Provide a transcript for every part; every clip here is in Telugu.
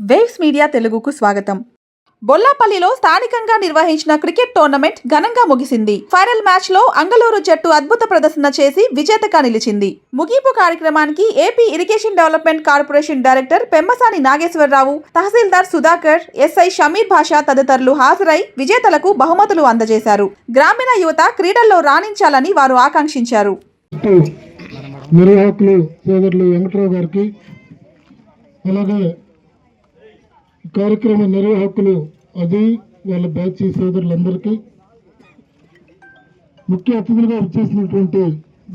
వేవ్స్ మీడియా తెలుగుకు స్వాగతం. బొల్లాపల్లిలో స్థానికంగా నిర్వహించిన క్రికెట్ టోర్నమెంట్ ఘనంగా ముగిసింది. ఫైనల్ మ్యాచ్ లో అంగళూరు జట్టు అద్భుత ప్రదర్శన చేసి విజేతగా నిలిచింది. ముగింపు కార్యక్రమానికి AP irrigation development corporation director Pemmasani Nageswara Rao, tahsildar Sudhakar, SI Shameer Basha తదితరులు హాజరై విజేతలకు బహుమతులు అందజేశారు. గ్రామీణ యువత క్రీడల్లో రాణించాలని వారు ఆకాంక్షించారు. నిర్వాహకులు సోదరులు వెంకటరావు గారికి, అలాగే కార్యక్రమ నిర్వాహకులు అది వాళ్ళ బ్యాచ్ సోదరులందరికీ, ముఖ్య అతిథులుగా వచ్చేసినటువంటి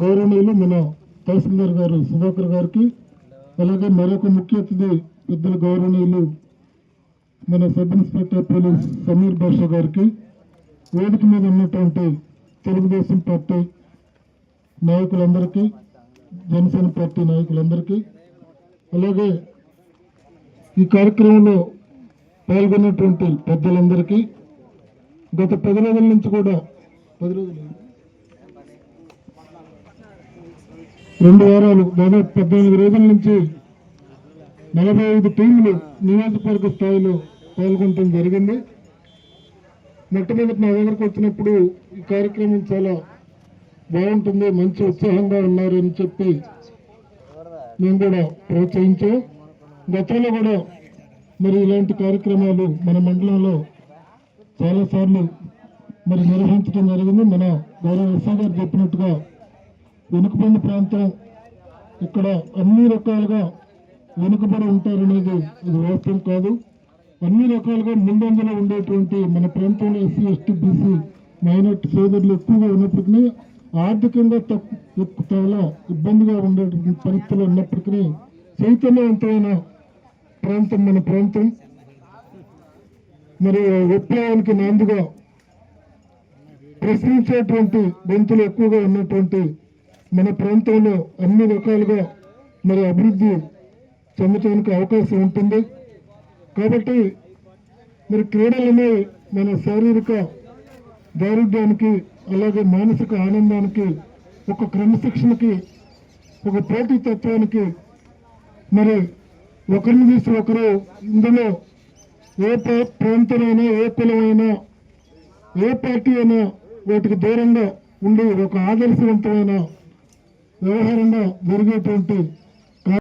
గౌరవనీయులు మన తహసీల్దార్ గారు సుధాకర్ గారికి, అలాగే మరొక ముఖ్య అతిథి పెద్దల గౌరవనీయులు మన సబ్ ఇన్స్పెక్టర్ పోలీస్ షమీర్ భాషా గారికి, వేదిక మీద ఉన్నటువంటి తెలుగుదేశం పార్టీ నాయకులందరికీ, జనసేన పార్టీ నాయకులందరికీ, అలాగే ఈ కార్యక్రమంలో పాల్గొన్నటువంటి పెద్దలందరికీ, గత 10 రోజుల నుంచి కూడా 2 వారాలు దాదాపు 18 రోజుల నుంచి 45 టీంలు నియోజకవర్గ స్థాయిలో పాల్గొనడం జరిగింది. మొట్టమొదటి నా దగ్గరకు వచ్చినప్పుడు ఈ కార్యక్రమం చాలా బాగుంటుంది, మంచి ఉత్సాహంగా ఉన్నారు అని చెప్పి మేము కూడా ప్రోత్సహించాం. గతంలో కూడా మరి ఇలాంటి కార్యక్రమాలు మన మండలంలో చాలాసార్లు మరి నిర్వహించడం జరిగింది. మన గౌరవ ఎస్ఐ గారు చెప్పినట్టుగా వెనుకబడిన ప్రాంతం, ఇక్కడ అన్ని రకాలుగా వెనుకబడి ఉంటారనేది ఇది వాస్తవం కాదు. అన్ని రకాలుగా ముందంజలో ఉండేటువంటి మన ప్రాంతంలో ఎస్సీ, ఎస్టీ, బీసీ, మైనార్టీ సోదరులు ఎక్కువగా ఉన్నప్పటికీ ఆర్థికంగా చాలా ఇబ్బందిగా ఉండేటువంటి పరిస్థితులు ఉన్నప్పటికీ చైతన్యవంతమైన ప్రాంతం మన ప్రాంతం. మరి విప్లవానికి నాందిగా ప్రశ్నించేటువంటి గొంతులు ఎక్కువగా ఉన్నటువంటి మన ప్రాంతంలో అన్ని రకాలుగా మరి అభివృద్ధి చెందడానికి అవకాశం ఉంటుంది. కాబట్టి మరి క్రీడలనే మన శారీరక దారుఢ్యానికి, అలాగే మానసిక ఆనందానికి, ఒక క్రమశిక్షణకి, ఒక పోటీతత్వానికి, మరి ఒకరిని తీసి ఒకరు ఇందులో ఏ ప్రాంతమైనా, ఏ కులమైనా, ఏ పార్టీ అయినా వాటికి దూరంగా ఉండి ఒక ఆదర్శవంతమైన వ్యవహారంగా జరిగేటువంటి